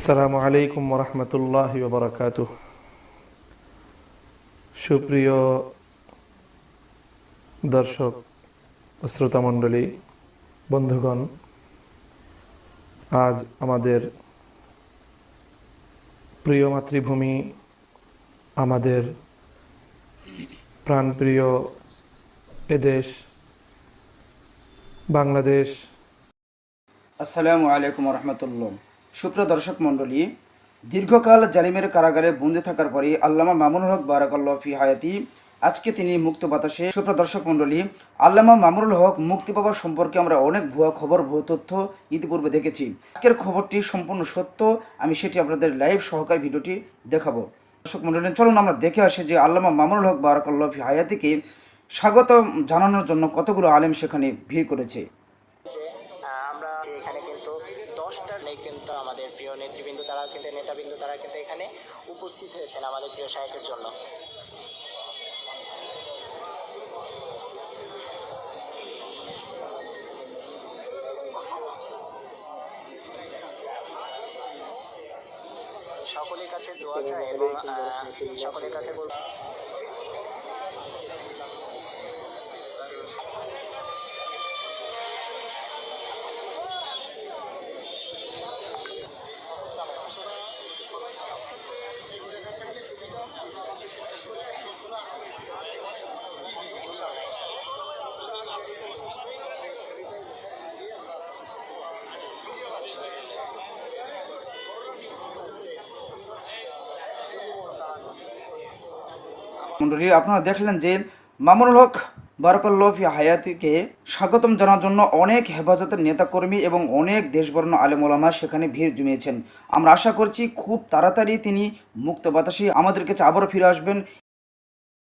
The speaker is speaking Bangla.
আসসালামু আলাইকুম ওরহমতুল্লাহি ওবরাকাতুহ। সুপ্রিয় দর্শক ও শ্রোতামণ্ডলী, বন্ধুগণ, আজ আমাদের প্রিয় মাতৃভূমি, আমাদের প্রাণপ্রিয় এদেশ বাংলাদেশ। আসসালামু আলাইকুম রহমতুল্লাহ। সুপ্রিয় দর্শক মণ্ডলী, দীর্ঘকাল জালিমের কারাগারে বন্দি থাকার পরে আল্লামা মামুনুল হক বারাকাল্লাহু ফি হায়াতি আজকে তিনি মুক্ত বাতাসে। সুপ্রিয় দর্শক মণ্ডলী, আল্লামা মামুনুল হক মুক্তি পাওয়ার সম্পর্কে আমরা অনেক ভুয়া খবর, ভুয়া তথ্য ইতিপূর্বে দেখেছি। আজকের খবরটি সম্পূর্ণ সত্য, আমি সেটি আপনাদের লাইভ সহকারী ভিডিওটি দেখাবো। দর্শক মণ্ডলী, চলুন আমরা দেখে আসি যে আল্লামা মামুনুল হক বারাকাল্লাহু ফি হায়াতিকে স্বাগত জানানোর জন্য কতগুলো আলেম সেখানে ভিড় করেছে। আমরা এখানে কিন্তু 10টা কিন্তু আমাদের প্রিয় নেতৃবৃন্দ তারা কিন্তু এখানে উপস্থিত হয়েছেন আমাদের প্রিয় শায়েখের জন্য। সকলের কাছে দোয়া চাই এবং সকলের কাছে বলবো মণ্ডলী, আপনারা দেখলেন যে মামুনুল হক বারাকাল্লাহু ফি হায়াতিকে স্বাগতম জানার জন্য অনেক হেফাজতের নেতাকর্মী এবং অনেক দেশবরণ্য আলেম ওলামা সেখানে ভিড় জমিয়েছেন। আমরা আশা করছি খুব তাড়াতাড়ি তিনি মুক্ত বাতাসে আমাদের কাছে আবারও ফিরে আসবেন,